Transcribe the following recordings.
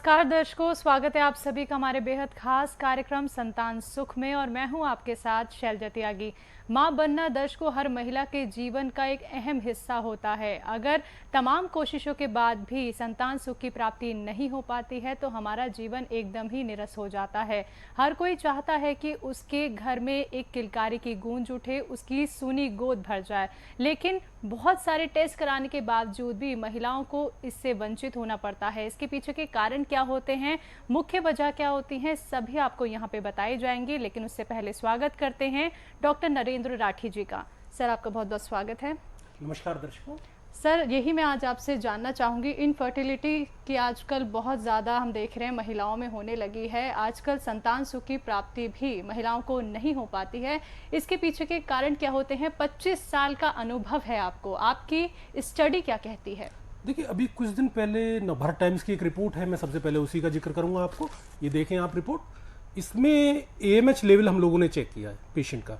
नमस्कार दर्शकों, स्वागत है आप सभी का हमारे बेहद खास कार्यक्रम संतान सुख में। और मैं हूं आपके साथ शैलजा त्यागी। मां बनना दर्शकों हर महिला के जीवन का एक अहम हिस्सा होता है। अगर तमाम कोशिशों के बाद भी संतान सुख की प्राप्ति नहीं हो पाती है तो हमारा जीवन एकदम ही निरस हो जाता है। हर कोई चाहता है कि उसके घर में एक किलकारी की गूंज उठे, उसकी सूनी गोद भर जाए, लेकिन बहुत सारे टेस्ट कराने के बावजूद भी महिलाओं को इससे वंचित होना पड़ता है। इसके पीछे के कारण क्या होते हैं, मुख्य वजह क्या होती है, सभी आपको यहाँ पे बताए जाएंगे। लेकिन उससे पहले स्वागत करते हैं डॉक्टर नरेंद्र राठी जी का। सर, आपका बहुत बहुत स्वागत है। नमस्कार दर्शकों। सर, यही मैं आज आपसे जानना चाहूँगी, इनफर्टिलिटी की आजकल बहुत ज़्यादा हम देख रहे हैं महिलाओं में होने लगी है। आजकल संतान सुख की प्राप्ति भी महिलाओं को नहीं हो पाती है। इसके पीछे के कारण क्या होते हैं? 25 साल का अनुभव है आपको, आपकी स्टडी क्या कहती है? देखिए, अभी कुछ दिन पहले नवभारत टाइम्स की एक रिपोर्ट है, मैं सबसे पहले उसी का जिक्र करूंगा आपको। ये देखें आप रिपोर्ट। इसमें AMH लेवल हम लोगों ने चेक किया है पेशेंट का,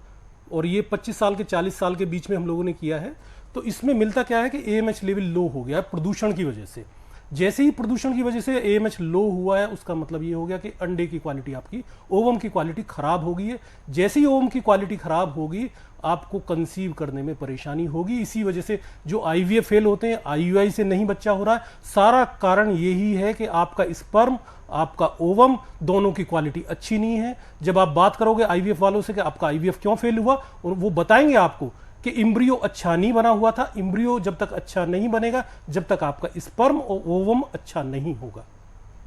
और ये 25 साल के 40 साल के बीच में हम लोगों ने किया है। तो इसमें मिलता क्या है कि AMH लेवल लो हो गया है प्रदूषण की वजह से। जैसे ही प्रदूषण की वजह से AMH लो हुआ है, उसका मतलब ये हो गया कि अंडे की क्वालिटी, आपकी ओवम की क्वालिटी खराब हो गई है। जैसे ही ओवम की क्वालिटी खराब होगी, आपको कंसीव करने में परेशानी होगी। इसी वजह से जो IVF फेल होते हैं, IUI से नहीं बच्चा हो रहा है, सारा कारण यही है कि आपका स्पर्म, आपका ओवम दोनों की क्वालिटी अच्छी नहीं है। जब आप बात करोगे IVF वालों से कि आपका IVF क्यों फेल हुआ, और वो बताएंगे आपको कि इम्ब्रियो अच्छा नहीं बना हुआ था। इम्ब्रियो जब तक अच्छा नहीं बनेगा, जब तक आपका स्पर्म और ओवम अच्छा नहीं होगा।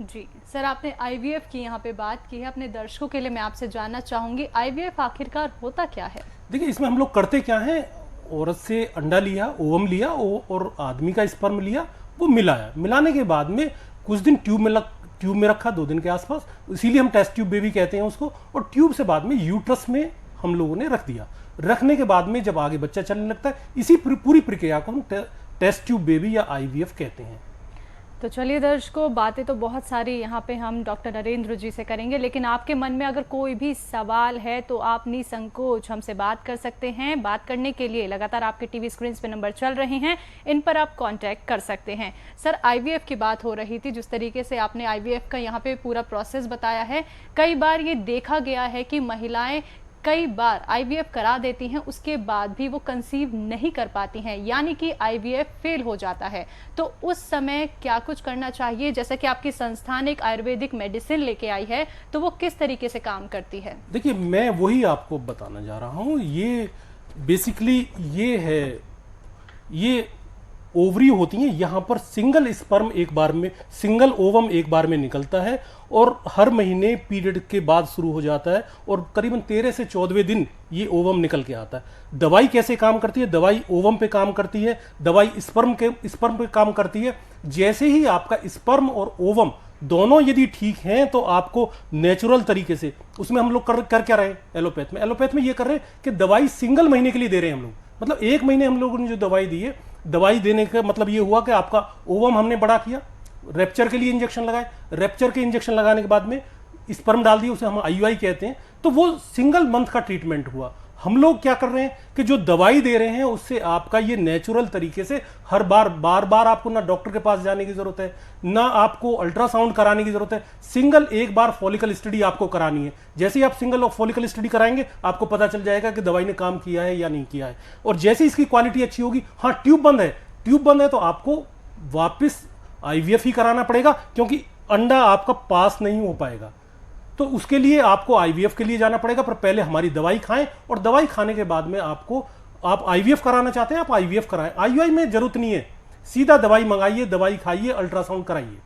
जी सर, आपने IVF की यहाँ पे बात की है। अपने दर्शकों के लिए मैं आपसे जानना चाहूंगी, IVF आखिरकार होता क्या है? देखिए, इसमें हम लोग करते क्या हैं, औरत से अंडा लिया, ओवम लिया और आदमी का स्पर्म लिया, वो मिलाया। मिलाने के बाद में कुछ दिन ट्यूब में रखा, 2 दिन के आसपास, इसीलिए हम टेस्ट ट्यूब बेबी कहते हैं उसको। और ट्यूब से बाद में यूट्रस में हम लोगों ने रख दिया। रखने के बाद में जब आगे बच्चा चलने लगता है, इसी पूरी प्रक्रिया को हम टेस्ट ट्यूब बेबी या IVF कहते हैं। तो चलिए दर्शकों, बातें तो बहुत सारी यहाँ पे हम डॉक्टर नरेंद्र जी से करेंगे, लेकिन आपके मन में अगर कोई भी सवाल है तो आप निसंकोच हमसे बात कर सकते हैं। बात करने के लिए लगातार आपके टीवी स्क्रीन पे नंबर चल रहे हैं, इन पर आप कांटेक्ट कर सकते हैं। सर, IVF की बात हो रही थी, जिस तरीके से आपने IVF का यहाँ पे पूरा प्रोसेस बताया है, कई बार ये देखा गया है कि महिलाएं कई बार IVF करा देती हैं, उसके बाद भी वो कंसीव नहीं कर पाती हैं, यानी कि IVF फेल हो जाता है। तो उस समय क्या कुछ करना चाहिए? जैसा कि आपकी संस्थान एक आयुर्वेदिक मेडिसिन लेके आई है, तो वो किस तरीके से काम करती है? देखिए, मैं वही आपको बताना जा रहा हूँ। ये बेसिकली ये है, ये ओवरी होती हैं, यहाँ पर सिंगल स्पर्म एक बार में, सिंगल ओवम एक बार में निकलता है, और हर महीने पीरियड के बाद शुरू हो जाता है, और करीबन 13 से 14वें दिन ये ओवम निकल के आता है। दवाई कैसे काम करती है? दवाई ओवम पे काम करती है, दवाई स्पर्म पे काम करती है। जैसे ही आपका स्पर्म और ओवम दोनों यदि ठीक हैं, तो आपको नेचुरल तरीके से, उसमें हम लोग कर क्या रहे हैं एलोपैथ में ये कर रहे हैं कि दवाई सिंगल महीने के लिए दे रहे हैं हम लोग। मतलब 1 महीने हम लोगों ने जो दवाई दी है, दवाई देने का मतलब ये हुआ कि आपका ओवम हमने बड़ा किया, रेप्चर के लिए इंजेक्शन लगाए, रेप्चर के इंजेक्शन लगाने के बाद में स्पर्म डाल दिए, उसे हम IUI कहते हैं। तो वो सिंगल मंथ का ट्रीटमेंट हुआ। हम लोग क्या कर रहे हैं कि जो दवाई दे रहे हैं, उससे आपका ये नेचुरल तरीके से हर बार आपको ना डॉक्टर के पास जाने की जरूरत है, ना आपको अल्ट्रासाउंड कराने की जरूरत है। सिंगल एक बार फॉलिकल स्टडी आपको करानी है। जैसे ही आप सिंगल फॉलिकल स्टडी कराएंगे, आपको पता चल जाएगा कि दवाई ने काम किया है या नहीं किया है। और जैसे इसकी क्वालिटी अच्छी होगी, हाँ ट्यूब बंद है तो आपको वापस IVF ही कराना पड़ेगा, क्योंकि अंडा आपका पास नहीं हो पाएगा। तो उसके लिए आपको IVF के लिए जाना पड़ेगा, पर पहले हमारी दवाई खाएं, और दवाई खाने के बाद में आप IVF कराना चाहते हैं, आप IVF कराएं। IUI में जरूरत नहीं है, सीधा दवाई मंगाइए, दवाई खाइए, अल्ट्रासाउंड कराइए।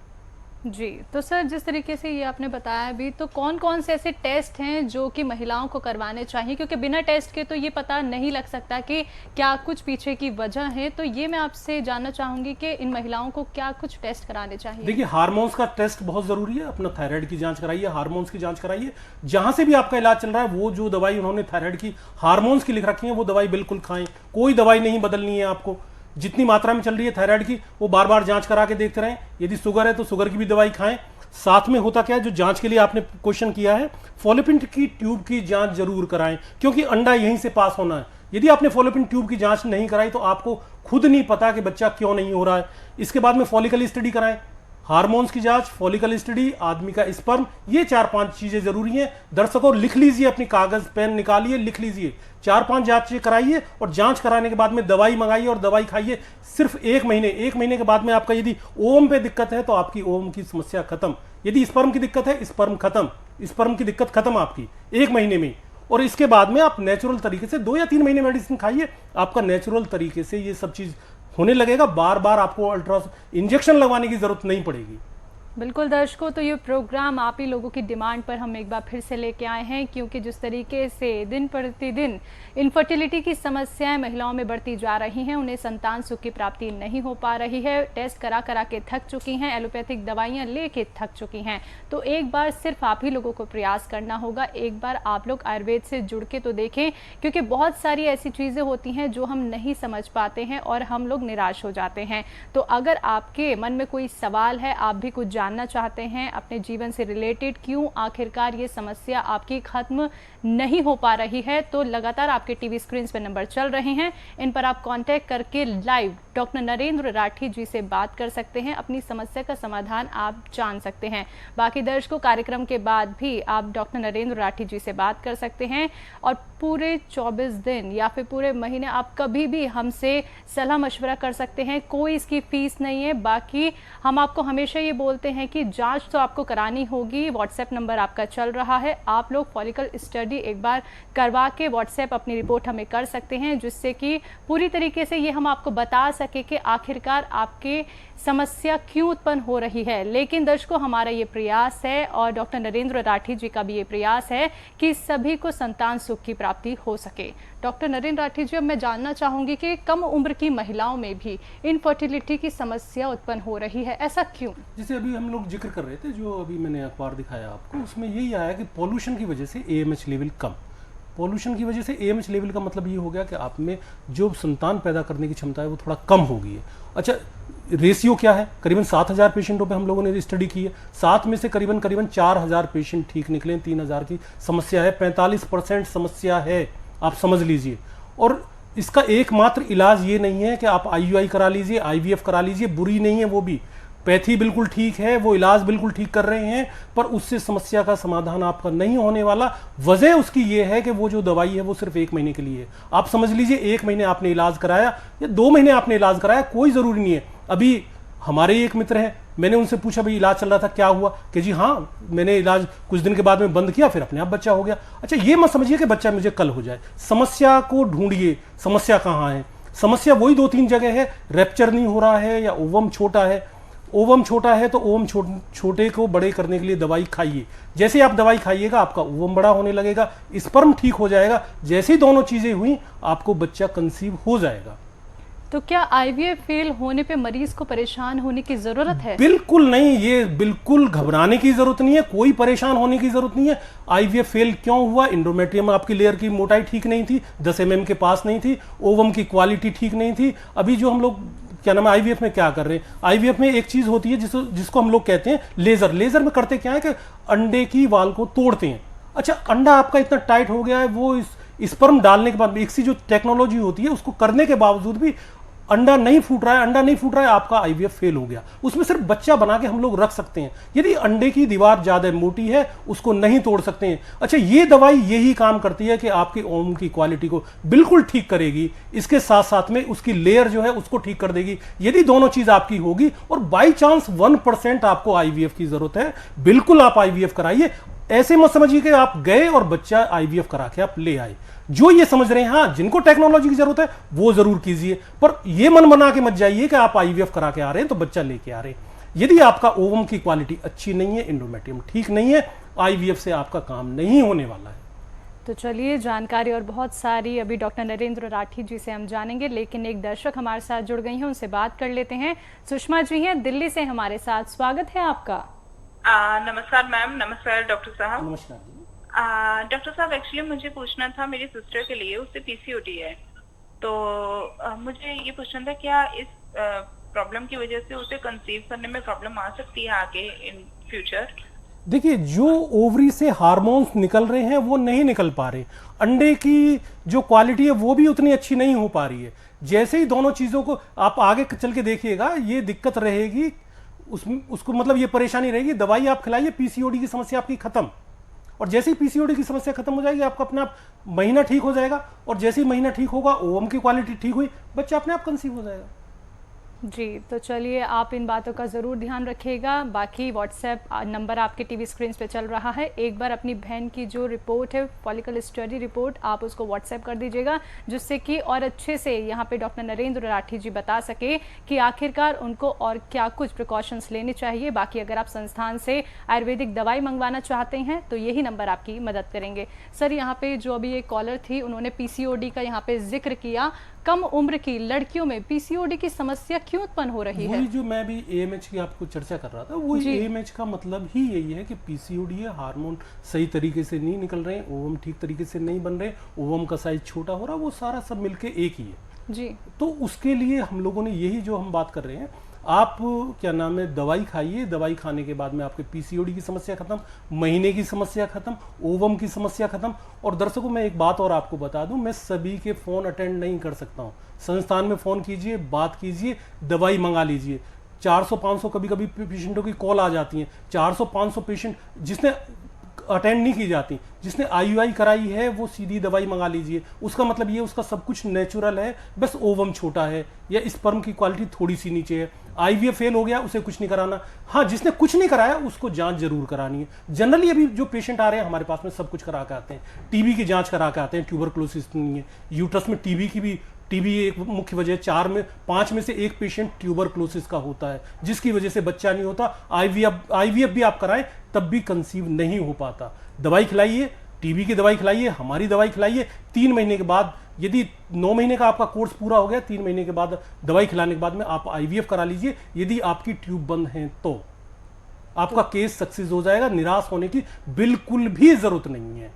जी, तो सर, जिस तरीके से ये आपने बताया अभी, तो कौन कौन से ऐसे टेस्ट हैं जो कि महिलाओं को करवाने चाहिए? क्योंकि बिना टेस्ट के तो ये पता नहीं लग सकता कि क्या कुछ पीछे की वजह है। तो ये मैं आपसे जानना चाहूंगी कि इन महिलाओं को क्या कुछ टेस्ट कराने चाहिए? देखिए, हार्मोन्स का टेस्ट बहुत जरूरी है। अपना थायराइड की जांच कराइए, हार्मोन्स की जांच कराइए। जहां से भी आपका इलाज चल रहा है, वो जो दवाई उन्होंने थायराइड की हार्मोन्स की लिख रखी है, वो दवाई बिल्कुल खाएं। कोई दवाई नहीं बदलनी है आपको। जितनी मात्रा में चल रही है थायराइड की, वो बार बार जांच करा के देखते रहें। यदि शुगर है तो शुगर की भी दवाई खाएं। साथ में होता क्या है, जो जांच के लिए आपने क्वेश्चन किया है, फॉलोपिन की ट्यूब की जांच जरूर कराएं, क्योंकि अंडा यहीं से पास होना है। यदि आपने फॉलोपिन ट्यूब की जांच नहीं कराई, तो आपको खुद नहीं पता कि बच्चा क्यों नहीं हो रहा है। इसके बाद में फॉलिकल स्टडी कराएं। हार्मोन्स की जांच, फॉलिकल स्टडी, आदमी का स्पर्म, ये 4-5 चीजें जरूरी हैं। दर्शकों लिख लीजिए, अपनी कागज पेन निकालिए, लिख लीजिए, 4-5 जांचें कराइए और जांच कराने के बाद में दवाई मंगाइए और दवाई खाइए सिर्फ 1 महीने के बाद में आपका यदि ओवम पे दिक्कत है तो आपकी ओवम की समस्या खत्म, यदि स्पर्म की दिक्कत है स्पर्म खत्म, स्पर्म की दिक्कत खत्म आपकी 1 महीने में। और इसके बाद में आप नेचुरल तरीके से 2 या 3 महीने मेडिसिन खाइए, आपका नेचुरल तरीके से ये सब चीज होने लगेगा। बार बार आपको इंजेक्शन लगवाने की जरूरत नहीं पड़ेगी। बिल्कुल दर्शकों, तो ये प्रोग्राम आप ही लोगों की डिमांड पर हम एक बार फिर से लेके आए हैं, क्योंकि जिस तरीके से दिन प्रतिदिन इनफर्टिलिटी की समस्याएं महिलाओं में बढ़ती जा रही हैं, उन्हें संतान सुख की प्राप्ति नहीं हो पा रही है, टेस्ट करा करा के थक चुकी हैं, एलोपैथिक दवाइयां लेके थक चुकी हैं। तो एक बार सिर्फ आप ही लोगों को प्रयास करना होगा, एक बार आप लोग आयुर्वेद से जुड़ के तो देखें, क्योंकि बहुत सारी ऐसी चीज़ें होती हैं जो हम नहीं समझ पाते हैं और हम लोग निराश हो जाते हैं। तो अगर आपके मन में कोई सवाल है, आप भी कुछ जानना चाहते हैं अपने जीवन से रिलेटेड, क्यों आखिरकार ये समस्या आपकी खत्म नहीं हो पा रही है, तो लगातार आपके टीवी स्क्रीन पे नंबर चल रहे हैं, इन पर आप कांटेक्ट करके लाइव डॉक्टर नरेंद्र राठी जी से बात कर सकते हैं, अपनी समस्या का समाधान आप जान सकते हैं। बाकी दर्शकों, कार्यक्रम के बाद भी आप डॉक्टर नरेंद्र राठी जी से बात कर सकते हैं और पूरे 24 दिन या फिर पूरे महीने आप कभी भी हमसे सलाह मशवरा कर सकते हैं, कोई इसकी फीस नहीं है। बाकी हम आपको हमेशा ये बोलते हैं कि जांच तो आपको करानी होगी, व्हाट्सएप नंबर आपका चल रहा है, आप लोग फॉलिकल स्टडी एक बार करवा के व्हाट्सएप अपनी रिपोर्ट हमें कर सकते हैं, जिससे कि पूरी तरीके से ये हम आपको बता सके कि आखिरकार आपके समस्या क्यों उत्पन्न हो रही है। लेकिन दर्शकों, हमारा ये प्रयास है और डॉक्टर नरेंद्र राठी जी का भी ये प्रयास है कि सभी को संतान सुख की प्राप्ति हो सके। डॉक्टर नरेंद्र राठी जी, अब मैं जानना चाहूंगी कि कम उम्र की महिलाओं में भी इनफर्टिलिटी की समस्या उत्पन्न हो रही है, ऐसा क्यों? जैसे अभी हम लोग जिक्र कर रहे थे, जो अभी मैंने अखबार दिखाया आपको, उसमें यही आया कि पॉल्यूशन की वजह से AMH लेवल कम। पॉल्यूशन की वजह से AMH लेवल का मतलब ये हो गया कि आप में जो संतान पैदा करने की क्षमता है वो थोड़ा कम हो गई है। अच्छा, रेशियो क्या है? करीबन 7,000 पेशेंटों पे हम लोगों ने स्टडी की है, 7 में से करीबन 4,000 पेशेंट ठीक निकले, 3,000 की समस्या है, 45% समस्या है, आप समझ लीजिए। और इसका एकमात्र इलाज ये नहीं है कि आप IUI करा लीजिए, IVF करा लीजिए, बुरी नहीं है वो भी, पैथी बिल्कुल ठीक है, वो इलाज बिल्कुल ठीक कर रहे हैं, पर उससे समस्या का समाधान आपका नहीं होने वाला। वजह उसकी ये है कि वो जो दवाई है वो सिर्फ 1 महीने के लिए है। आप समझ लीजिए 1 महीने आपने इलाज कराया या 2 महीने आपने इलाज कराया, कोई जरूरी नहीं है। अभी हमारे एक मित्र हैं, मैंने उनसे पूछा भाई इलाज चल रहा था क्या हुआ, कि जी हाँ मैंने इलाज कुछ दिन के बाद में बंद किया, फिर अपने आप बच्चा हो गया। अच्छा, ये मत समझिए कि बच्चा मुझे कल हो जाए, समस्या को ढूंढिए, समस्या कहाँ है। समस्या वही 2-3 जगह है, रैप्चर नहीं हो रहा है या ओवम छोटा है। ओवम छोटा है तो ओवम छोटे को बड़े करने के लिए दवाई खाइए, जैसे आप दवाई खाइएगा आपका ओवम बड़ा होने लगेगा, स्पर्म ठीक हो जाएगा, जैसे ही दोनों चीजें हुई आपको बच्चा कंसीव हो जाएगा। तो क्या IVF फेल होने पे मरीज को परेशान होने की जरूरत है? बिल्कुल नहीं, ये बिल्कुल घबराने की जरूरत नहीं है, कोई परेशान होने की जरूरत नहीं है। IVF फेल क्यों हुआ? इंडोमेट्रियम आपकी लेयर की मोटाई ठीक नहीं थी, 10 mm के पास नहीं थी, ओवम की क्वालिटी ठीक नहीं थी। अभी जो हम लोग क्या नाम है IVF में क्या कर रहे हैं, IVF में एक चीज होती है जिसको हम लोग कहते हैं लेजर। लेजर में करते क्या है कि अंडे की वाल को तोड़ते हैं। अच्छा, अंडा आपका इतना टाइट हो गया है, वो स्पर्म डालने के बाद एक सी जो टेक्नोलॉजी होती है उसको करने के बावजूद भी अंडा नहीं फूट रहा है, आपका IVF फेल हो गया। उसमें सिर्फ बच्चा बना के हम लोग रख सकते हैं, यदि अंडे की दीवार ज्यादा मोटी है उसको नहीं तोड़ सकते हैं। अच्छा, ये दवाई यही काम करती है कि आपके ओवम की क्वालिटी को बिल्कुल ठीक करेगी, इसके साथ साथ में उसकी लेयर जो है उसको ठीक कर देगी। यदि दोनों चीज आपकी होगी और बाई चांस 1% आपको IVF की जरूरत है, बिल्कुल आप IVF कराइए। ऐसे मत समझिए कि आप गए और बच्चा IVF करा के आप ले आए। जो ये समझ रहे हैं, हाँ जिनको टेक्नोलॉजी की जरूरत है वो जरूर कीजिए, पर ये मन बना के मत जाइए कि आप IVF करा के आ रहे हैं तो बच्चा लेके आ रहे हैं। यदि आपका ओवम की क्वालिटी अच्छी नहीं है, इंडोमेट्रियम ठीक नहीं है, IVF से आपका काम नहीं होने वाला है। तो चलिए, जानकारी और बहुत सारी अभी डॉक्टर नरेंद्र राठी जी से हम जानेंगे, लेकिन एक दर्शक हमारे साथ जुड़ गई हैं, उनसे बात कर लेते हैं। सुषमा जी हैं दिल्ली से हमारे साथ, स्वागत है आपका। नमस्कार मैम। नमस्कार डॉक्टर साहब। नमस्कार जी। डॉक्टर साहब, एक्चुअली मुझे पूछना था, मेरी सिस्टर के लिए, उससे PCOD है, तो मुझे ये पूछना था क्या इस प्रॉब्लम की वजह से उसे कंसीव करने में प्रॉब्लम आ सकती है आगे इन फ्यूचर? देखिए, जो ओवरी से हार्मोन्स निकल रहे हैं वो नहीं निकल पा रहे, अंडे की जो क्वालिटी है वो भी उतनी अच्छी नहीं हो पा रही है। जैसे ही दोनों चीजों को आप आगे चल के देखिएगा, ये दिक्कत रहेगी उसमें उसको मतलब ये परेशानी रहेगी, दवाई आप खिलाइए, पीसीओडी की समस्या आपकी खत्म। और जैसे ही पीसीओडी की समस्या खत्म हो जाएगी, आपका अपने आप महीना ठीक हो जाएगा, और जैसे ही महीना ठीक होगा, ओवम की क्वालिटी ठीक हुई, बच्चा अपने आप कंसीव हो जाएगा। जी, तो चलिए आप इन बातों का ज़रूर ध्यान रखिएगा। बाकी व्हाट्सएप नंबर आपके टीवी स्क्रीन पे चल रहा है। एक बार अपनी बहन की जो रिपोर्ट है, फॉलिकल स्टडी रिपोर्ट, आप उसको व्हाट्सएप कर दीजिएगा, जिससे कि और अच्छे से यहाँ पे डॉक्टर नरेंद्र राठी जी बता सके कि आखिरकार उनको और क्या कुछ प्रिकॉशंस लेने चाहिए। बाकी अगर आप संस्थान से आयुर्वेदिक दवाई मंगवाना चाहते हैं तो यही नंबर आपकी मदद करेंगे। सर, यहाँ पे जो अभी एक कॉलर थी, उन्होंने पीसीओडी का यहाँ पे जिक्र किया। कम उम्र की लड़कियों में पीसीओडी की समस्या क्यों उत्पन्न हो रही है? वही जो मैं भी एएमएच की आपको चर्चा कर रहा था, वही एएमएच का मतलब ही यही है कि पीसीओडी है, हार्मोन सही तरीके से नहीं निकल रहे हैं, ओवम ठीक तरीके से नहीं बन रहे, ओवम का साइज छोटा हो रहा, वो सारा सब मिलके एक ही है जी। तो उसके लिए हम लोगों ने यही जो हम बात कर रहे हैं, आप क्या नाम है, दवाई खाइए, दवाई खाने के बाद में आपके पीसीओडी की समस्या खत्म, महीने की समस्या खत्म, ओवम की समस्या खत्म। और दर्शकों, मैं एक बात और आपको बता दूं, मैं सभी के फोन अटेंड नहीं कर सकता हूं। संस्थान में फोन कीजिए, बात कीजिए, दवाई मंगा लीजिए। 400-500 कभी कभी पेशेंटों की कॉल आ जाती है, 400-500 पेशेंट जिसने अटेंड नहीं की जाती, जिसने आईयूआई कराई है वो सीधी दवाई मंगा लीजिए। उसका मतलब ये उसका सब कुछ नेचुरल है, बस ओवम छोटा है या स्पर्म की क्वालिटी थोड़ी सी नीचे है। आईवीएफ फेल हो गया, उसे कुछ नहीं कराना। हाँ, जिसने कुछ नहीं कराया उसको जांच जरूर करानी है। जनरली अभी जो पेशेंट आ रहे हैं हमारे पास में सब कुछ करा के आते हैं। टीबी की जांच करा के आते हैं, ट्यूबरक्लोसिस नहीं है। यूट्रस में टीबी एक मुख्य वजह, 5 में से एक पेशेंट ट्यूबरक्लोसिस का होता है, जिसकी वजह से बच्चा नहीं होता। आईवीएफ भी आप कराएं तब भी कंसीव नहीं हो पाता। दवाई खिलाइए, टीबी की दवाई खिलाइए, हमारी दवाई खिलाइए। 3 महीने के बाद, यदि 9 महीने का आपका कोर्स पूरा हो गया, 3 महीने के बाद दवाई खिलाने के बाद में आप आईवीएफ करा लीजिए। यदि आपकी ट्यूब बंद है तो आपका केस सक्सेस हो जाएगा। निराश होने की बिल्कुल भी जरूरत नहीं है।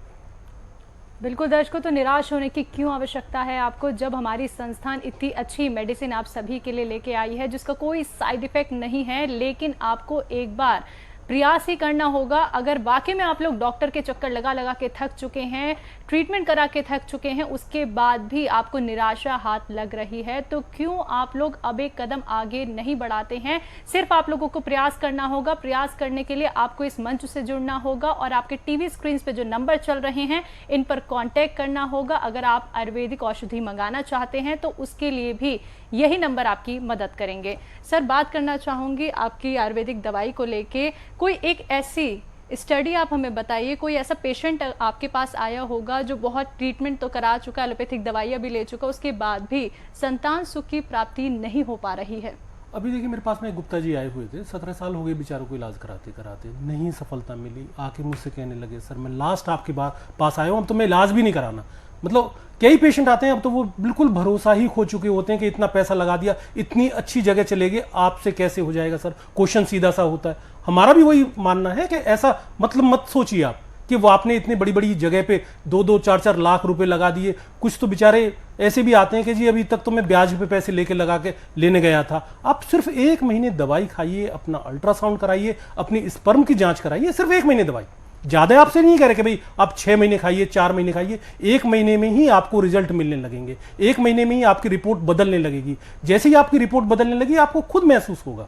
बिल्कुल दर्शकों, तो निराश होने की क्यों आवश्यकता है आपको, जब हमारी संस्थान इतनी अच्छी मेडिसिन आप सभी के लिए लेके आई है, जिसका कोई साइड इफेक्ट नहीं है। लेकिन आपको एक बार प्रयास ही करना होगा। अगर वाकई में आप लोग डॉक्टर के चक्कर लगा लगा के थक चुके हैं, ट्रीटमेंट करा के थक चुके हैं, उसके बाद भी आपको निराशा हाथ लग रही है, तो क्यों आप लोग अब एक कदम आगे नहीं बढ़ाते हैं? सिर्फ आप लोगों को प्रयास करना होगा। प्रयास करने के लिए आपको इस मंच से जुड़ना होगा और आपके टीवी स्क्रीन पे जो नंबर चल रहे हैं, इन पर कांटेक्ट करना होगा। अगर आप आयुर्वेदिक औषधि मंगाना चाहते हैं तो उसके लिए भी यही नंबर आपकी मदद करेंगे। सर, बात करना चाहूंगी आपकी आयुर्वेदिक दवाई को लेके। कोई एक ऐसी स्टडी आप हमें बताइए, कोई ऐसा पेशेंट आपके पास आया होगा जो बहुत ट्रीटमेंट तो करा चुका, एलोपैथिक दवाइयाँ भी ले चुका, उसके बाद भी संतान सुख की प्राप्ति नहीं हो पा रही है। अभी देखिए, मेरे पास में गुप्ता जी आए हुए थे, 17 साल हो गए बेचारों को इलाज कराते कराते, नहीं सफलता मिली। आके मुझसे कहने लगे, सर मैं लास्ट आपके पास आया हूँ, अब तो मैं इलाज भी नहीं कराना। मतलब कई पेशेंट आते हैं, अब तो वो बिल्कुल भरोसा ही खो चुके होते हैं कि इतना पैसा लगा दिया, इतनी अच्छी जगह चले गए, आपसे कैसे हो जाएगा सर। क्वेश्चन सीधा सा होता है। हमारा भी वही मानना है कि ऐसा मतलब मत सोचिए आप कि वो आपने इतनी बड़ी बड़ी जगह पे 2-2, 4-4 लाख रुपए लगा दिए। कुछ तो बेचारे ऐसे भी आते हैं कि जी अभी तक तो मैं ब्याज पे पैसे लेके लगा के लेने गया था। आप सिर्फ 1 महीने दवाई खाइए, अपना अल्ट्रासाउंड कराइए, अपनी स्पर्म की जांच कराइए, सिर्फ 1 महीने दवाई। ज्यादा आपसे नहीं कह रहे कि भाई आप 6 महीने खाइए, 4 महीने खाइए। 1 महीने में ही आपको रिजल्ट मिलने लगेंगे। 1 महीने में ही आपकी रिपोर्ट बदलने लगेगी। जैसे ही आपकी रिपोर्ट बदलने लगी, आपको खुद महसूस होगा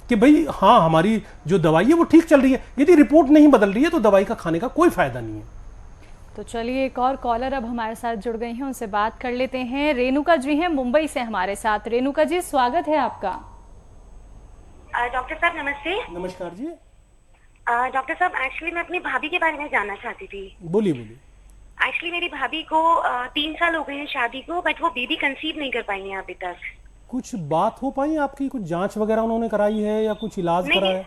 कि भाई हाँ, हमारी जो दवाई है वो ठीक चल रही है। यदि रिपोर्ट नहीं बदल रही है तो दवाई का खाने का कोई फायदा नहीं है। तो चलिए, एक और कॉलर अब हमारे साथ जुड़ गई हैं, उनसे बात कर लेते हैं। रेणुका जी हैं मुंबई से हमारे साथ। रेणुका जी, स्वागत है आपका। डॉक्टर साहब नमस्ते। नमस्कार जी। डॉक्टर साहब, एक्चुअली मैं अपनी भाभी के बारे में जानना चाहती थी। बोलिए बोलिए। एक्चुअली मेरी भाभी को 3 साल हो गए हैं शादी को, बट वो बेबी कंसीव नहीं कर पाई हैं अभी तक। कुछ बात हो पाई आपकी? कुछ जांच वगैरह उन्होंने कराई है या कुछ इलाज नहीं, कराया?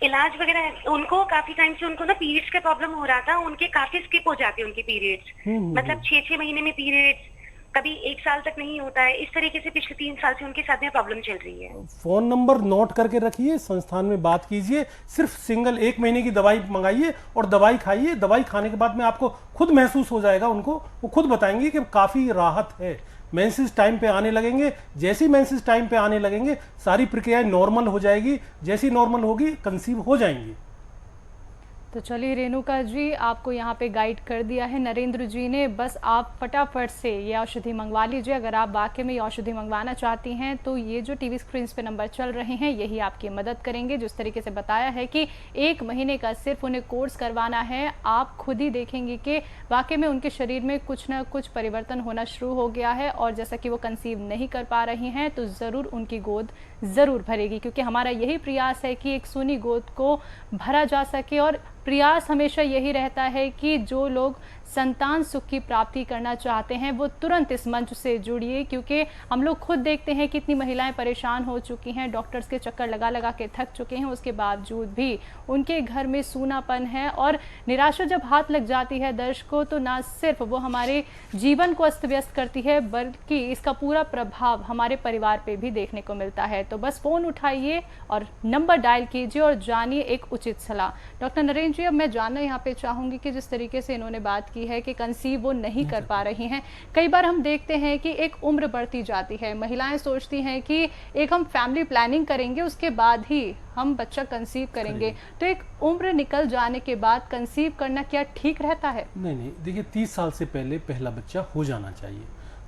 इलाज वगैरह उनको काफी टाइम से उनको ना पीरियड्स का प्रॉब्लम हो रहा था। उनके काफी स्किप हो जाते हैं उनके पीरियड्स, मतलब 6-6 महीने में पीरियड्स, कभी 1 साल तक नहीं होता है। इस तरीके से पिछले 3 साल से उनके साथ में प्रॉब्लम चल रही है। फोन नंबर नोट करके रखिए, संस्थान में बात कीजिए, सिर्फ सिंगल 1 महीने की दवाई मंगाइए और दवाई खाइए। दवाई खाने के बाद में आपको खुद महसूस हो जाएगा, उनको वो खुद बताएंगे कि काफी राहत है। मेंसेस टाइम पे आने लगेंगे। जैसे ही मेंसेस टाइम पे आने लगेंगे, सारी प्रक्रियाएं नॉर्मल हो जाएगी। जैसी नॉर्मल होगी, कंसीव हो जाएंगी। तो चलिए रेणुका जी, आपको यहाँ पे गाइड कर दिया है नरेंद्र जी ने। बस आप फटाफट से ये औषधि मंगवा लीजिए। अगर आप वाकई में ये औषधि मंगवाना चाहती हैं तो ये जो टीवी स्क्रीन पे नंबर चल रहे हैं यही आपकी मदद करेंगे। जिस तरीके से बताया है कि 1 महीने का सिर्फ उन्हें कोर्स करवाना है, आप खुद ही देखेंगे कि वाकई में उनके शरीर में कुछ ना कुछ परिवर्तन होना शुरू हो गया है। और जैसा कि वो कंसीव नहीं कर पा रही हैं तो ज़रूर उनकी गोद ज़रूर भरेगी, क्योंकि हमारा यही प्रयास है कि एक सूनी गोद को भरा जा सके। और प्रयास हमेशा यही रहता है कि जो लोग संतान सुख की प्राप्ति करना चाहते हैं वो तुरंत इस मंच से जुड़िए, क्योंकि हम लोग खुद देखते हैं कि इतनी महिलाएं परेशान हो चुकी हैं, डॉक्टर्स के चक्कर लगा लगा के थक चुके हैं, उसके बावजूद भी उनके घर में सूनापन है। और निराशा जब हाथ लग जाती है दर्शकों, तो ना सिर्फ वो हमारे जीवन को अस्त व्यस्त करती है बल्कि इसका पूरा प्रभाव हमारे परिवार पे भी देखने को मिलता है। तो बस फ़ोन उठाइए और नंबर डायल कीजिए और जानिए एक उचित सलाह। डॉक्टर नरेंद्र जी, अब मैं जानना यहाँ पे चाहूँगी कि जिस तरीके से इन्होंने बात की है कि कंसीव वो नहीं कर पा रही हैं, कई बार हम देखते हैं कि एक उम्र बढ़ती जाती है, महिलाएं सोचती हैं कि एक हम फैमिली प्लानिंग करेंगे उसके बाद ही हम बच्चा कंसीव करेंगे, तो एक उम्र निकल जाने के बाद कंसीव करना क्या ठीक रहता है? नहीं, देखिए 30 साल से पहले पहला बच्चा हो जाना चाहिए।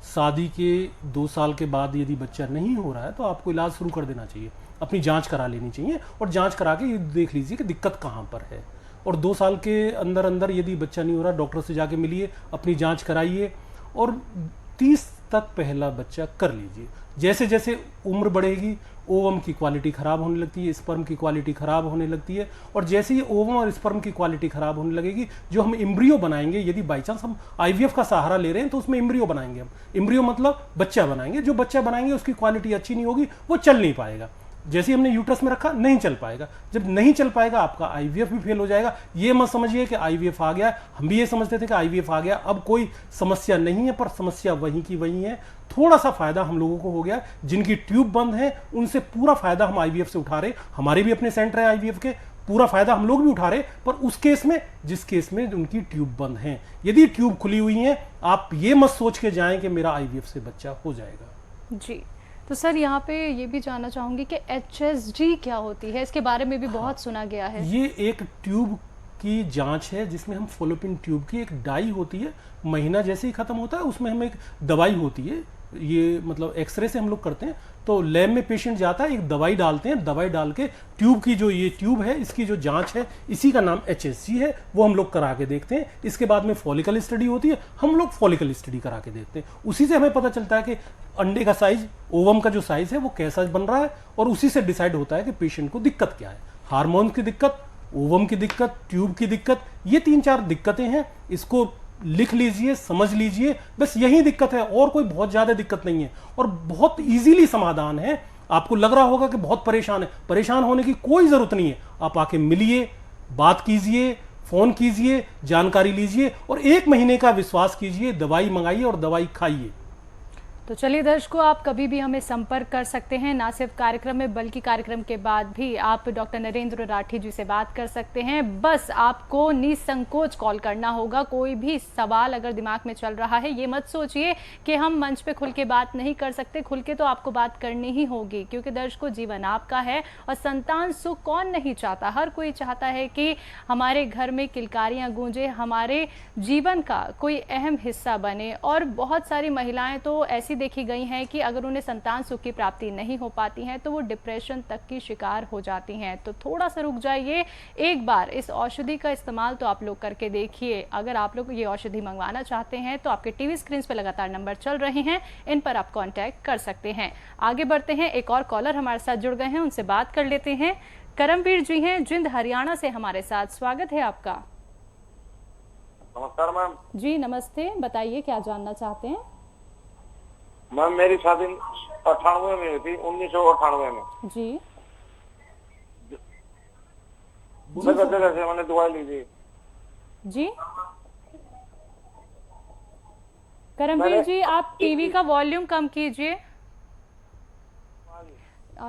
शादी के 2 साल के बाद यदि बच्चा नहीं हो रहा है तो आपको इलाज शुरू कर देना चाहिए, अपनी जांच करा लेनी चाहिए और जांच करा के ये देख लीजिए कि दिक्कत कहाँ पर है। और 2 साल के अंदर अंदर यदि बच्चा नहीं हो रहा, डॉक्टर से जाके मिलिए, अपनी जांच कराइए और 30 तक पहला बच्चा कर लीजिए। जैसे जैसे उम्र बढ़ेगी ओवम की क्वालिटी ख़राब होने लगती है, स्पर्म की क्वालिटी ख़राब होने लगती है, और जैसे ही ओवम और स्पर्म की क्वालिटी ख़राब होने लगेगी, जो हम एम्ब्रियो बनाएंगे, यदि बाई चांस हम आईवीएफ का सहारा ले रहे हैं तो उसमें एम्ब्रियो बनाएंगे हम। एम्ब्रियो मतलब बच्चा बनाएंगे, जो बच्चा बनाएंगे उसकी क्वालिटी अच्छी नहीं होगी, वो चल नहीं पाएगा। जैसे हमने यूट्रस में रखा नहीं चल पाएगा, जब नहीं चल पाएगा आपका आईवीएफ भी फेल हो जाएगा। ये मत समझिए कि आईवीएफ आ गया, हम भी ये समझते थे कि आईवीएफ आ गया, अब कोई समस्या नहीं है, पर समस्या वहीं की वहीं है। थोड़ा सा फायदा हम लोगों को हो गया, जिनकी ट्यूब बंद है उनसे पूरा फायदा हम आईवीएफ से उठा रहे। हमारे भी अपने सेंटर है आईवीएफ के, पूरा फायदा हम लोग भी उठा रहे, पर उस केस में जिस केस में उनकी ट्यूब बंद है। यदि ट्यूब खुली हुई है, आप ये मत सोच के जाएं कि मेरा आईवीएफ से बच्चा हो जाएगा। जी, तो सर यहाँ पे ये भी जानना चाहूँगी कि HSG क्या होती है, इसके बारे में भी बहुत सुना गया है। ये एक ट्यूब की जांच है जिसमें हम फॉलोपिन ट्यूब की एक डाई होती है, महीना जैसे ही खत्म होता है उसमें हमें एक दवाई होती है, ये मतलब एक्सरे से हम लोग करते हैं, तो लैब में पेशेंट जाता है, एक दवाई डालते हैं, दवाई डाल के ट्यूब की जो ये ट्यूब है इसकी जो जांच है इसी का नाम HSG है, वो हम लोग करा के देखते हैं। इसके बाद में फॉलिकल स्टडी होती है, हम लोग फॉलिकल स्टडी करा के देखते हैं। उसी से हमें पता चलता है कि अंडे का साइज, ओवम का जो साइज है वो कैसा बन रहा है, और उसी से डिसाइड होता है कि पेशेंट को दिक्कत क्या है। हार्मोन की दिक्कत, ओवम की दिक्कत, ट्यूब की दिक्कत, ये 3-4 दिक्कतें हैं। इसको लिख लीजिए, समझ लीजिए, बस यही दिक्कत है, और कोई बहुत ज्यादा दिक्कत नहीं है और बहुत इजीली समाधान है। आपको लग रहा होगा कि बहुत परेशान है, परेशान होने की कोई जरूरत नहीं है। आप आके मिलिए, बात कीजिए, फोन कीजिए, जानकारी लीजिए और 1 महीने का विश्वास कीजिए, दवाई मंगाइए और दवाई खाइए। तो चलिए दर्शकों, आप कभी भी हमें संपर्क कर सकते हैं, ना सिर्फ कार्यक्रम में बल्कि कार्यक्रम के बाद भी आप डॉक्टर नरेंद्र राठी जी से बात कर सकते हैं। बस आपको निसंकोच कॉल करना होगा। कोई भी सवाल अगर दिमाग में चल रहा है, ये मत सोचिए कि हम मंच पे खुल के बात नहीं कर सकते, खुल के तो आपको बात करनी ही होगी, क्योंकि दर्शकों जीवन आपका है और संतान सुख कौन नहीं चाहता। हर कोई चाहता है कि हमारे घर में किलकारियाँ गूंजे, हमारे जीवन का कोई अहम हिस्सा बने। और बहुत सारी महिलाएं तो ऐसी देखी गई हैं कि अगर उन्हें संतान सुख की प्राप्ति नहीं हो पाती है तो वो डिप्रेशन तक की शिकार हो जाती हैं। तो थोड़ा सा रुक जाइए, एक बार इस औषधि का इस्तेमाल तो आप लोग करके देखिए। अगर आप लोग ये औषधि मंगवाना चाहते हैं तो आपके टीवी स्क्रीन पे लगातार नंबर चल रहे हैं, इन पर आप कांटेक्ट कर सकते हैं। आगे बढ़ते हैं, एक और कॉलर हमारे साथ जुड़ गए हैं, उनसे बात कर लेते हैं। करमवीर जी हैं, जिंद हरियाणा से हमारे साथ, स्वागत है आपका। नमस्कार मैम। जी नमस्ते, बताइए क्या जानना चाहते हैं। मैम मेरी शादी 98 में हुई थी, 1998 में जी जगह से मैंने दवाई ली थी। जी करमवीर जी, आप टीवी का वॉल्यूम कम कीजिए।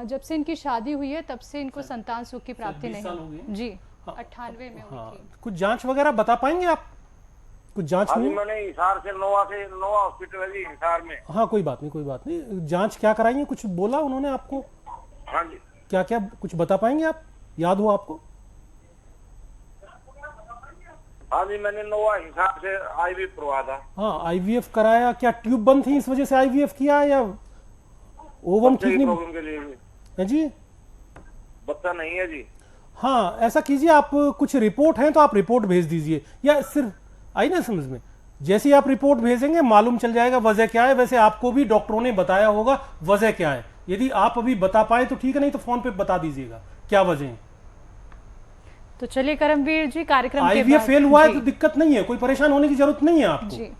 जब से इनकी शादी हुई है तब से इनको संतान सुख की प्राप्ति 20 साल हो नहीं। गए। जी हाँ, 98 में हुई थी। कुछ जांच वगैरह बता पाएंगे आप? कुछ जांच अभी हुई? मैंने हिसार से नोवा हॉस्पिटल है जी, हिसार में। हाँ कोई बात नहीं, कोई बात नहीं। जांच क्या कराई है, कुछ बोला उन्होंने आपको? हाँ जी। क्या क्या कुछ बता पाएंगे आप, याद हो आपको? हाँ जी, मैंने नोवा हिसाब से आईवीएफ करवाया था। हाँ, आईवीएफ कराया, क्या ट्यूब बंद थी इस वजह से आईवीएफ किया या ओवम बच्चे ठीक की नहीं प्रॉब्लम के लिए भी। है जी? बच्चा नहीं है जी। हाँ, ऐसा कीजिए, आप कुछ रिपोर्ट है तो आप रिपोर्ट भेज दीजिए, या सिर्फ आई ना समझ में, जैसे ही आप रिपोर्ट भेजेंगे मालूम चल जाएगा वजह क्या है। वैसे आपको भी डॉक्टरों ने बताया होगा वजह क्या है, यदि आप अभी बता पाए तो ठीक है, नहीं तो फोन पे बता दीजिएगा क्या वजह है। तो चलिए करमवीर जी, कार्यक्रम के आईवीएफ बाद फेल हुआ है जी, तो दिक्कत नहीं है, कोई परेशान होने की जरूरत नहीं है आपको। जी।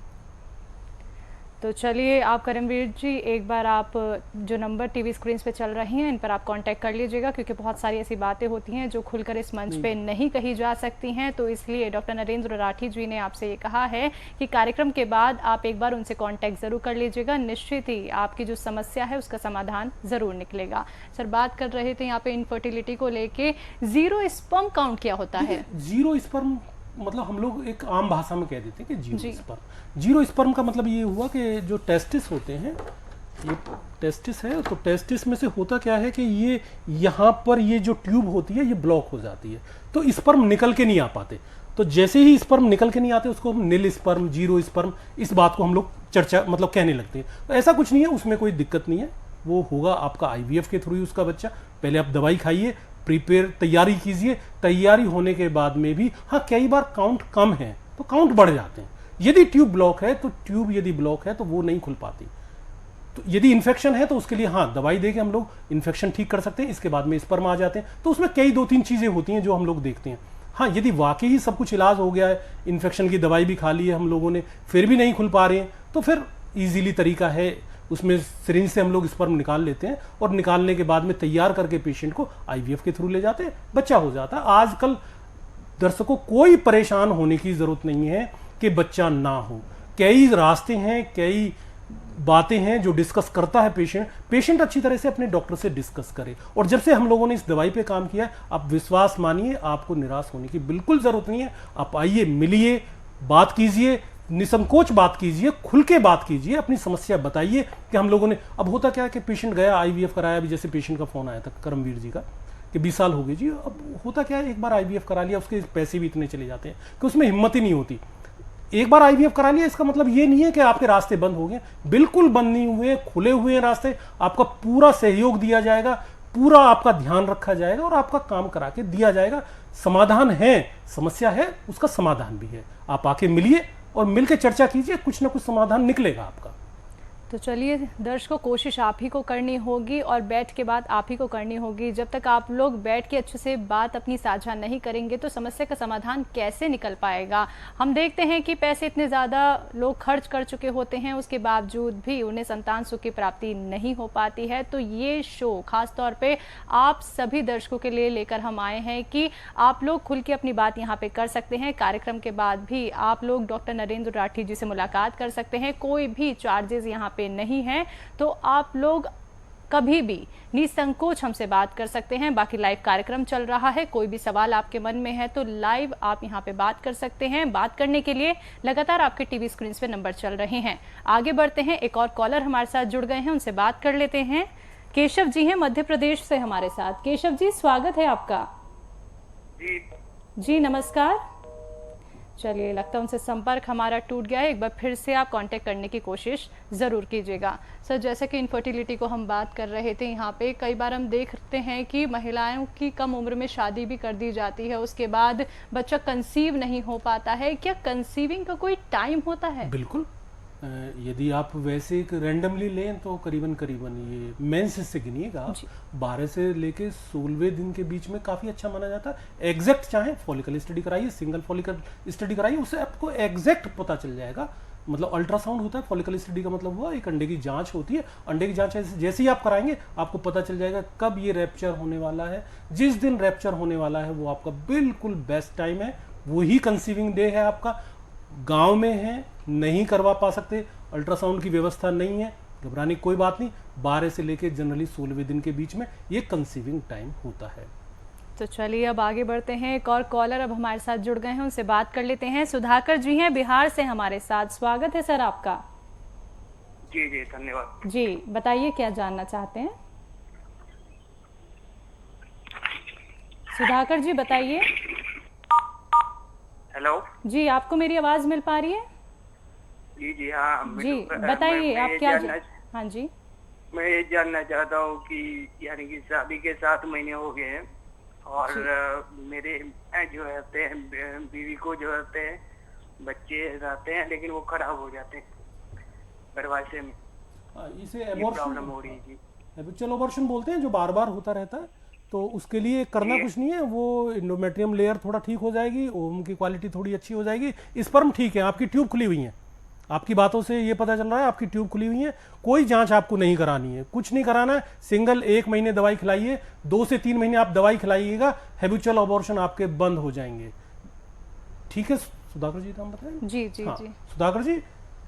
तो चलिए आप करमवीर जी, एक बार आप जो नंबर टीवी स्क्रीन पे चल रही हैं इन पर आप कांटेक्ट कर लीजिएगा, क्योंकि बहुत सारी ऐसी बातें होती हैं जो खुलकर इस मंच पे नहीं कही जा सकती हैं। तो इसलिए डॉक्टर नरेंद्र राठी जी ने आपसे ये कहा है कि कार्यक्रम के बाद आप एक बार उनसे कांटेक्ट जरूर कर लीजिएगा, निश्चित ही आपकी जो समस्या है उसका समाधान जरूर निकलेगा। सर, बात कर रहे थे यहाँ पे इनफर्टिलिटी को लेके, जीरो स्पर्म काउंट क्या होता है? जीरो स्पर्म मतलब हम लोग एक आम भाषा में कह देते हैं कि जीरो स्पर्म। जीरो स्पर्म का मतलब ये हुआ कि जो टेस्टिस होते हैं, ये टेस्टिस है, तो टेस्टिस में से होता क्या है कि ये यहाँ पर ये जो ट्यूब होती है ये ब्लॉक हो जाती है, तो स्पर्म निकल के नहीं आ पाते। तो जैसे ही स्पर्म निकल के नहीं आते उसको हम नील स्पर्म, जीरो स्पर्म, इस बात को हम लोग चर्चा मतलब कहने लगते हैं। तो ऐसा कुछ नहीं है, उसमें कोई दिक्कत नहीं है, वो होगा आपका आईवीएफ के थ्रू ही उसका बच्चा। पहले आप दवाई खाइए, प्रिपेयर तैयारी कीजिए, तैयारी होने के बाद में भी हाँ कई बार काउंट कम है तो काउंट बढ़ जाते हैं। यदि ट्यूब ब्लॉक है तो ट्यूब यदि ब्लॉक है तो वो नहीं खुल पाती। तो यदि इन्फेक्शन है तो उसके लिए हाँ दवाई देके हम लोग इन्फेक्शन ठीक कर सकते हैं, इसके बाद में स्पर्म आ जाते हैं। तो उसमें कई 2-3 चीजें होती हैं जो हम लोग देखते हैं। हाँ, यदि वाकई ही सब कुछ इलाज हो गया है, इन्फेक्शन की दवाई भी खा ली है हम लोगों ने, फिर भी नहीं खुल पा रहे हैं, तो फिर इजीली तरीका है, उसमें सिरिंज से हम लोग स्पर्म निकाल लेते हैं और निकालने के बाद में तैयार करके पेशेंट को आईवीएफ के थ्रू ले जाते हैं, बच्चा हो जाता है। आजकल दर्शकों कोई परेशान होने की जरूरत नहीं है कि बच्चा ना हो। कई रास्ते हैं, कई बातें हैं जो डिस्कस करता है पेशेंट अच्छी तरह से अपने डॉक्टर से डिस्कस करे। और जब से हम लोगों ने इस दवाई पे काम किया है, आप विश्वास मानिए, आपको निराश होने की बिल्कुल जरूरत नहीं है। आप आइए, मिलिए, बात कीजिए, निसंकोच बात कीजिए, खुल के बात कीजिए, अपनी समस्या बताइए कि हम लोगों ने। अब होता क्या है कि पेशेंट गया आईवीएफ कराया, अभी जैसे पेशेंट का फोन आया था करमवीर जी का कि 20 साल हो गए जी। अब होता क्या है, एक बार आईवीएफ करा लिया, उसके पैसे भी इतने चले जाते हैं कि उसमें हिम्मत ही नहीं होती। एक बार आईवीएफ करा लिया इसका मतलब ये नहीं है कि आपके रास्ते बंद हो गए, बिल्कुल बंद नहीं हुए, खुले हुए हैं रास्ते। आपका पूरा सहयोग दिया जाएगा, पूरा आपका ध्यान रखा जाएगा और आपका काम करा के दिया जाएगा। समाधान है, समस्या है, उसका समाधान भी है। आप आके मिलिए और मिलकर चर्चा कीजिए, कुछ ना कुछ समाधान निकलेगा आपका। तो चलिए दर्शकों, कोशिश आप ही को करनी होगी और बैठ के बात आप ही को करनी होगी। जब तक आप लोग बैठ के अच्छे से बात अपनी साझा नहीं करेंगे तो समस्या का समाधान कैसे निकल पाएगा। हम देखते हैं कि पैसे इतने ज़्यादा लोग खर्च कर चुके होते हैं, उसके बावजूद भी उन्हें संतान सुख की प्राप्ति नहीं हो पाती है। तो ये शो खास तौर पे आप सभी दर्शकों के लिए लेकर हम आए हैं कि आप लोग खुल के अपनी बात यहाँ पे कर सकते हैं। कार्यक्रम के बाद भी आप लोग डॉक्टर नरेंद्र राठी जी से मुलाकात कर सकते हैं, कोई भी चार्जेस यहाँ पे नहीं है। तो आप लोग कभी भी निसंकोच हमसे बात कर सकते हैं। बाकी लाइव कार्यक्रम चल रहा है, कोई भी सवाल आपके मन में है तो लाइव आप यहां पे बात कर सकते हैं। बात करने के लिए लगातार आपके टीवी स्क्रीन पे नंबर चल रहे हैं। आगे बढ़ते हैं, एक और कॉलर हमारे साथ जुड़ गए हैं, उनसे बात कर लेते हैं। केशव जी हैं मध्य प्रदेश से हमारे साथ। केशव जी, स्वागत है आपका। जी नमस्कार। चलिए, लगता है उनसे संपर्क हमारा टूट गया है, एक बार फिर से आप कांटेक्ट करने की कोशिश ज़रूर कीजिएगा। सर, जैसे कि इनफर्टिलिटी को हम बात कर रहे थे, यहाँ पे कई बार हम देखते हैं कि महिलाओं की कम उम्र में शादी भी कर दी जाती है, उसके बाद बच्चा कंसीव नहीं हो पाता है। क्या कंसीविंग का कोई टाइम होता है? बिल्कुल, यदि आप वैसे एक रैंडमली लें तो करीबन ये मेंस से गिनिएगा, 12 से लेके 16वें दिन के बीच में काफ़ी अच्छा माना जाता है। एग्जैक्ट चाहे फॉलिकल स्टडी कराइए, सिंगल फॉलिकल स्टडी कराइए, उससे आपको एग्जैक्ट पता चल जाएगा। मतलब अल्ट्रासाउंड होता है, फॉलिकल स्टडी का मतलब हुआ एक अंडे की जांच होती है। अंडे की जांच जैसे ही आप कराएंगे आपको पता चल जाएगा कब ये रैप्चर होने वाला है। जिस दिन रैप्चर होने वाला है वो आपका बिल्कुल बेस्ट टाइम है, वही कंसीविंग डे है आपका। गांव में है, नहीं करवा पा सकते, अल्ट्रासाउंड की व्यवस्था नहीं है, घबराने की कोई बात नहीं। 12 से लेके जनरली 16वें दिन के बीच में ये कंसीविंग टाइम होता है। तो चलिए अब आगे बढ़ते हैं, एक और कॉलर अब हमारे साथ जुड़ गए हैं, उनसे बात कर लेते हैं। सुधाकर जी हैं बिहार से हमारे साथ, स्वागत है सर आपका। जी जी धन्यवाद। जी बताइए, क्या जानना चाहते हैं? सुधाकर जी बताइए। हेलो। जी, आपको मेरी आवाज मिल पा रही है? जी जी हाँ। जी बताइए, आप क्या हाँ जी। मैं ये जानना चाहता हूँ कि यानी कि शादी के 7 महीने हो गए हैं और मेरे जो रहते हैं बीवी को जो रहते हैं बच्चे रहते हैं, लेकिन वो खराब हो जाते हैं गर्भाशय में। इसे प्रॉब्लम हो रही है जी। हैबिचुअल अबॉर्शन बोलते हैं, जो बार बार होता रहता है। तो उसके लिए करना कुछ नहीं है, वो इंडोमेट्रियम लेयर थोड़ा ठीक हो जाएगी, ओवम की क्वालिटी थोड़ी अच्छी हो जाएगी, स्पर्म ठीक है, आपकी ट्यूब खुली हुई है। आपकी बातों से ये पता चल रहा है आपकी ट्यूब खुली हुई है। कोई जांच आपको नहीं करानी है, कुछ नहीं कराना है। सिंगल 1 महीने दवाई खिलाइए, 2 से 3 महीने आप दवाई खिलाइएगा, हैबिचुअल अबॉर्शन आपके बंद हो जाएंगे। ठीक है सुधाकर जी, नाम बताएं। जी जी हाँ, जी सुधाकर जी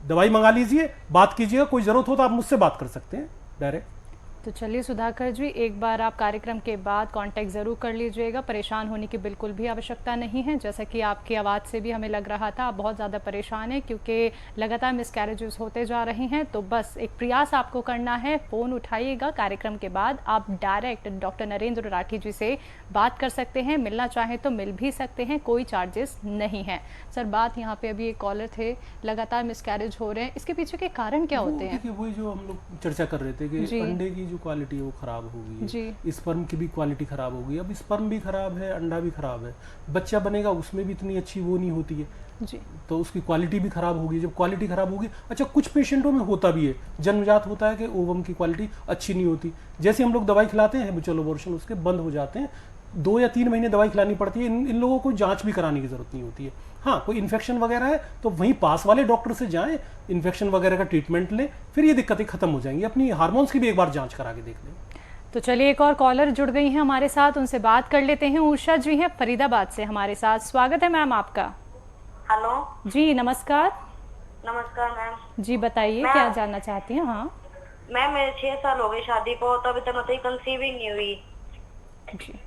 दवाई मंगा लीजिए, बात कीजिएगा, कोई जरूरत हो तो आप मुझसे बात कर सकते हैं डायरेक्ट। तो चलिए सुधाकर जी, एक बार आप कार्यक्रम के बाद कांटेक्ट ज़रूर कर लीजिएगा। परेशान होने की बिल्कुल भी आवश्यकता नहीं है। जैसा कि आपकी आवाज़ से भी हमें लग रहा था आप बहुत ज़्यादा परेशान हैं, क्योंकि लगातार मिसकैरेजेस होते जा रहे हैं। तो बस एक प्रयास आपको करना है, फ़ोन उठाइएगा। कार्यक्रम के बाद आप डायरेक्ट डॉक्टर नरेंद्र राठी जी से बात कर सकते हैं, मिलना चाहें तो मिल भी सकते हैं, कोई चार्जेस नहीं है। सर, बात यहाँ पे अभी एक कॉलर थे, लगातार मिसकैरेज हो रहे हैं, इसके पीछे के कारण क्या होते हैं? देखिए, वही जो हम लोग चर्चा कर रहे थे कि अंडे की जो क्वालिटी है वो खराब हो गई है, स्पर्म की भी क्वालिटी खराब हो गई। अब स्पर्म भी खराब है, अंडा भी खराब है, बच्चा बनेगा उसमें भी इतनी अच्छी वो नहीं होती है जी। तो उसकी क्वालिटी भी खराब होगी। जब क्वालिटी खराब होगी, अच्छा कुछ पेशेंटों में होता भी है, जन्मजात होता है कि ओवम की क्वालिटी अच्छी नहीं होती। जैसे हम लोग दवाई खिलाते हैं हैबिचुअल अबॉर्शन उसके बंद हो जाते हैं, 2 या 3 महीने दवाई खिलानी पड़ती है। इन लोगों को जांच भी कराने की जरूरत नहीं होती है। हाँ, कोई इन्फेक्शन वगैरह है तो वहीं पास वाले डॉक्टर से जाएं, इन्फेक्शन वगैरह का ट्रीटमेंट लें, फिर ये दिक्कतें खत्म हो जाएंगी। अपनी हार्मोन्स की भी एक बार जांच करा के देख लें। तो चलिए, एक और कॉलर जुड़ गई हैं हमारे साथ, उनसे बात कर लेते हैं। उषा जी हैं फरीदाबाद से हमारे साथ। स्वागत है मैम आपका। हेलो जी नमस्कार। नमस्कार मैम। जी बताइए, क्या जानना चाहती हैं? हाँ मैम, मेरे 6 साल हो गए शादी को, तो अभी तक मतलब कंसीविंग नहीं हुई। जी।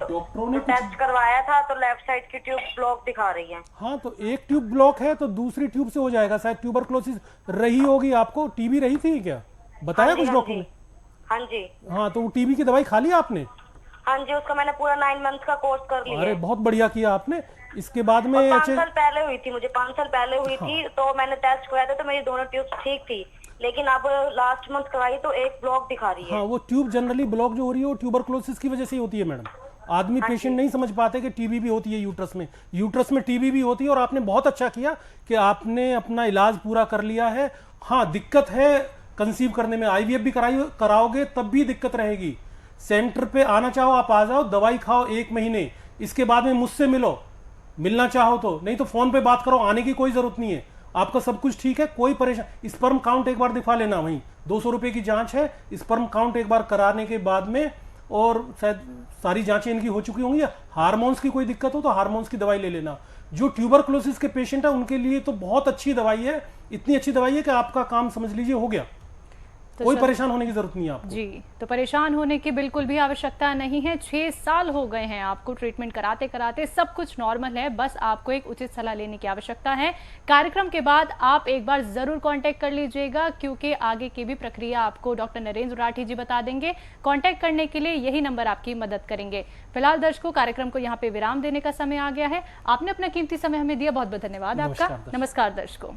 डॉक्टरों ने टेस्ट करवाया था तो लेफ्ट साइड की ट्यूब ब्लॉक दिखा रही है। हाँ, तो एक ट्यूब ब्लॉक है तो दूसरी ट्यूब से हो जाएगा। शायद ट्यूबरक्लोसिस रही होगी, आपको टीबी रही थी क्या, बताया कुछ डॉक्टर ने? हाँ जी। हाँ, तो वो टीबी की दवाई खा ली आपने? हाँ जी, उसका मैंने पूरा 9 मंथ का कोर्स कर लिया। अरे बहुत बढ़िया किया आपने। इसके बाद में 5 साल पहले हुई थी, मुझे 5 साल पहले हुई थी, तो मैंने टेस्ट कराया था तो मेरी दोनों ट्यूब ठीक थी, लेकिन अब लास्ट मंथ कराई तो एक ब्लॉक दिखा रही है। हाँ, वो ट्यूब जनरली ब्लॉक जो हो रही है वो ट्यूबरक्लोसिस की वजह से ही होती है मैडम। आदमी पेशेंट नहीं समझ पाते कि टीबी भी होती है यूट्रस में, यूट्रस में टीबी भी होती है। और आपने बहुत अच्छा किया कि आपने अपना इलाज पूरा कर लिया है। हाँ, दिक्कत है कंसीव करने में, आईवीएफ भी कराओगे तब भी दिक्कत रहेगी। सेंटर पे आना चाहो आप आ जाओ, दवाई खाओ 1 महीने, इसके बाद में मुझसे मिलो, मिलना चाहो तो, नहीं तो फोन पे बात करो, आने की कोई जरूरत नहीं है। आपका सब कुछ ठीक है, कोई परेशान। स्पर्म काउंट एक बार दिखा लेना, वहीं 200 रुपए की जांच है, स्पर्म काउंट एक बार कराने के बाद में, और शायद सारी जांचें इनकी हो चुकी होंगी। हार्मोन्स की कोई दिक्कत हो तो हार्मोन्स की दवाई ले लेना। जो ट्यूबरक्लोसिस के पेशेंट है उनके लिए तो बहुत अच्छी दवाई है, इतनी अच्छी दवाई है कि आपका काम समझ लीजिए हो गया। तो कोई परेशान होने की जरूरत नहीं है आपको। जी, तो परेशान होने की बिल्कुल भी आवश्यकता नहीं है। 6 साल हो गए हैं आपको ट्रीटमेंट कराते कराते, सब कुछ नॉर्मल है, बस आपको एक उचित सलाह लेने की आवश्यकता है। कार्यक्रम के बाद आप एक बार जरूर कांटेक्ट कर लीजिएगा, क्योंकि आगे की भी प्रक्रिया आपको डॉक्टर नरेंद्र राठी जी बता देंगे। कांटेक्ट करने के लिए यही नंबर आपकी मदद करेंगे। फिलहाल दर्शकों, कार्यक्रम को यहाँ पे विराम देने का समय आ गया है। आपने अपना कीमती समय हमें दिया, बहुत बहुत धन्यवाद आपका। नमस्कार दर्शकों।